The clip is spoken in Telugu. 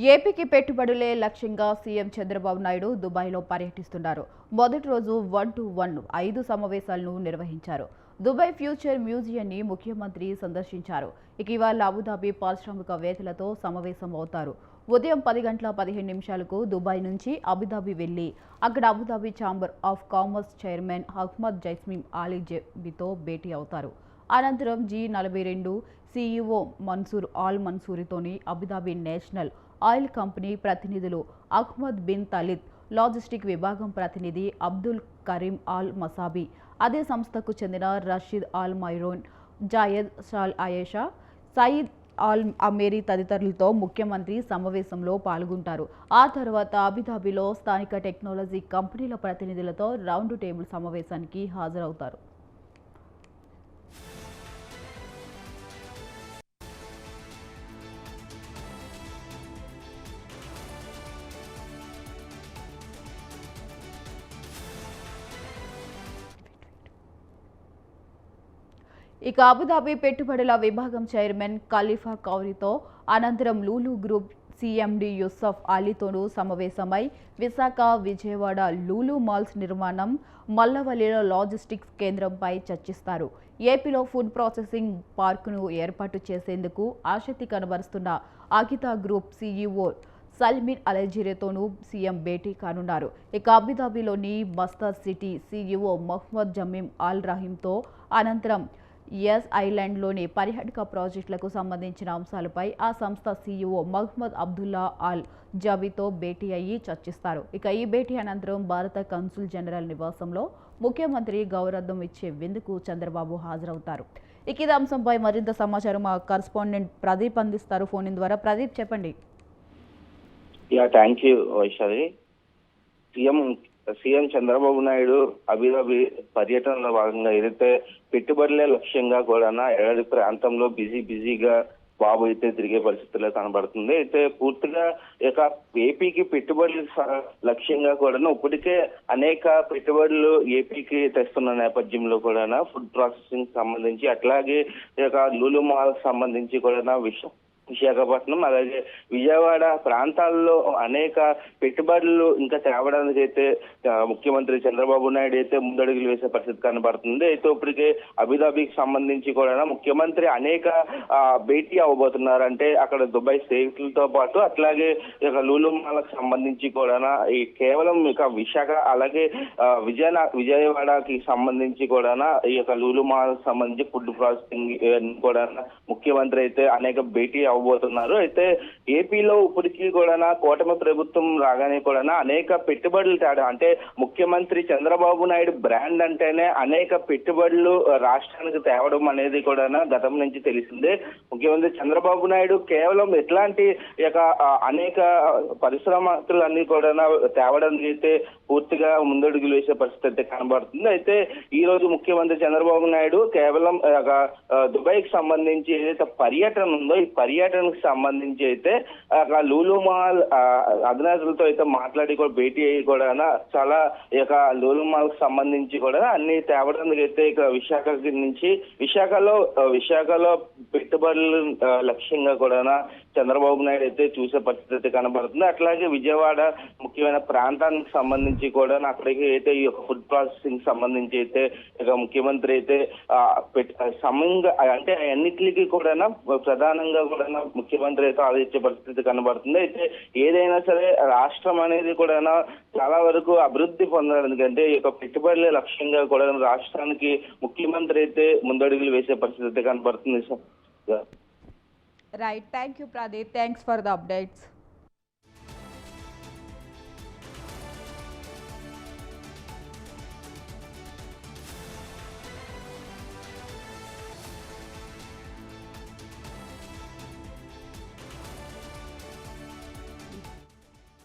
ఏపీకి పెట్టుబడులే లక్ష్యంగా సీఎం చంద్రబాబు నాయుడు దుబాయ్లో పర్యటిస్తున్నారు. మొదటి రోజు 1-to-1 5 సమావేశాలను నిర్వహించారు. దుబాయ్ ఫ్యూచర్ మ్యూజియంని ముఖ్యమంత్రి సందర్శించారు. ఇవాళ అబుదాబి పారిశ్రామికవేత్తలతో సమావేశం అవుతారు. ఉదయం 10:15 దుబాయ్ నుంచి అబుదాబి వెళ్లి అక్కడ Abu Dhabi chamber of commerce chairman Ahmed జైస్మిన్ అలీ జెబితో భేటీ అవుతారు. అనంతరం G42 సీఈఓ మన్సూర్ ఆల్ మన్సూరితోని అబుదాబి నేషనల్ ఆయిల్ కంపెనీ ప్రతినిధులు అహ్మద్ బిన్ తలిద్, లాజిస్టిక్ విభాగం ప్రతినిధి అబ్దుల్ కరీం ఆల్ మసాబీ, అదే సంస్థకు చెందిన రషీద్ ఆల్ మైరోన్, జాయద్ షాల్ ఆయేషా, సయీద్ ఆల్ అమేరీ తదితరులతో ముఖ్యమంత్రి సమావేశంలో పాల్గొంటారు. ఆ తర్వాత అబుదాబిలో స్థానిక టెక్నాలజీ కంపెనీల ప్రతినిధులతో రౌండ్ టేబుల్ సమావేశానికి హాజరవుతారు. అబుదాబి పెట్టుబడుల విభాగం చైర్మన్ ఖలీఫా కౌరీతో అనంతరం లూలు గ్రూప్ సీఎండీ యూసఫ్ అలీతోనూ సమావేశమై విశాఖ, విజయవాడ లూలు మాల్స్ నిర్మాణం, మల్లవల్లిలో లాజిస్టిక్స్ కేంద్రంపై చర్చిస్తారు. ఏపీలో ఫుడ్ ప్రాసెసింగ్ పార్కును ఏర్పాటు చేసేందుకు ఆసక్తి కనబరుస్తున్న అగితా గ్రూప్ సీఈఓ సల్మిన్ అలజీరేతోనూ సీఎం భేటీ కానున్నారు. అబుదాబిలోని మస్తర్ సిటీ సీఈఓ మొహమ్మద్ జమీం అల్ రహీంతో అనంతరం ఎస్ ఐలాండ్లోని పర్యాటక ప్రాజెక్టులకు సంబంధించిన అంశాలపై ఆ సంస్థ సీఈఓ మహ్మద్ అబ్దుల్లా అల్ జబీతో భేటీ అయ్యి చర్చిస్తారు. ఈ భేటీ అనంతరం భారత కన్సుల్ జనరల్ నివాసంలో ముఖ్యమంత్రి గౌరవం ఇచ్చే విందుకు చంద్రబాబు హాజరవుతారు. ఈ అంశంపై మరింత సమాచారం మా కరెస్పాండెంట్ ప్రదీప్ అందిస్తారు ఫోన్ ద్వారా. ప్రదీప్, చెప్పండి. Thank you Vaishali. CM Chandrababu Naidu Abu Dhabi పర్యటనలో భాగంగా ఏదైతే పెట్టుబడులే లక్ష్యంగా కూడా ఎడారి ప్రాంతంలో బిజీగా బాబు అయితే తిరిగే పరిస్థితుల్లో కనబడుతుంది. అయితే పూర్తిగా ఏపీకి పెట్టుబడులు లక్ష్యంగా కూడా ఇప్పటికే అనేక పెట్టుబడులు ఏపీకి తెస్తున్న నేపథ్యంలో కూడా ఫుడ్ ప్రాసెసింగ్ సంబంధించి, అట్లాగే లూలు మాల్ సంబంధించి కూడా విశాఖపట్నం అలాగే విజయవాడ ప్రాంతాల్లో అనేక పెట్టుబడులు ఇంకా తేవడానికి అయితే ముఖ్యమంత్రి చంద్రబాబు నాయుడు అయితే ముందడుగులు వేసే పరిస్థితి కనబడుతుంది. అయితే ఇప్పటికే అబుదాబికి సంబంధించి కూడా ముఖ్యమంత్రి అనేక భేటీ అవ్వబోతున్నారు. అంటే అక్కడ దుబాయ్ స్నేహితులతో పాటు అట్లాగే లూలు మాల్కి సంబంధించి కూడా కేవలం విశాఖ అలాగే విజయవాడకి సంబంధించి కూడా ఈ లూలు మాల్ సంబంధించి ఫుడ్ ప్రాసెసింగ్ కూడా ముఖ్యమంత్రి అయితే అనేక భేటీ అవ్వబోతున్నారు. అయితే ఏపీలో ఇప్పటికీ కూడా కూటమి ప్రభుత్వం రాగానే కూడా అనేక పెట్టుబడులు తేడా, అంటే ముఖ్యమంత్రి చంద్రబాబు నాయుడు బ్రాండ్ అంటేనే అనేక పెట్టుబడులు రాష్ట్రానికి తేవడం అనేది కూడా గతం నుంచి తెలిసిందే. ముఖ్యమంత్రి చంద్రబాబు నాయుడు కేవలం ఎట్లాంటి అనేక పరిశ్రమలన్నీ కూడా తేవడానికి అయితే పూర్తిగా ముందడుగులు వేసే పరిస్థితి అయితే కనబడుతుంది. అయితే ఈ రోజు ముఖ్యమంత్రి చంద్రబాబు నాయుడు కేవలం దుబాయ్కి సంబంధించి ఏదైతే పర్యటన ఉందో ఈ పర్యటనకు సంబంధించి అయితే లూలు మాల్ అధినేతలతో అయితే మాట్లాడి కూడా భేటీ అయ్యి కూడా చాలా లూలు మాల్ కు సంబంధించి కూడా అన్ని తేవడానికి అయితే విశాఖ నుంచి విశాఖలో పెట్టుబడులు లక్ష్యంగా కూడా చంద్రబాబు నాయుడు అయితే చూసే పరిస్థితి అయితే కనబడుతుంది. అట్లాగే విజయవాడ ముఖ్యమైన ప్రాంతానికి సంబంధించి కూడా అక్కడికి అయితే ఈ ఫుడ్ ప్రాసెసింగ్ సంబంధించి అయితే ముఖ్యమంత్రి అయితే సమయంగా అంటే అన్నిటికీ కూడా ప్రధానంగా కూడా ముఖ్యమంత్రి అయితే ఆలోచించే పరిస్థితి కనబడుతుంది. అయితే ఏదైనా సరే రాష్ట్రం అనేది కూడా చాలా వరకు అభివృద్ధి పొందడానికి అంటే పెట్టుబడులే లక్ష్యంగా కూడా రాష్ట్రానికి ముఖ్యమంత్రి అయితే ముందడుగులు వేసే పరిస్థితి అయితే కనబడుతుంది. Right, thank you Pradeep, thanks for the updates.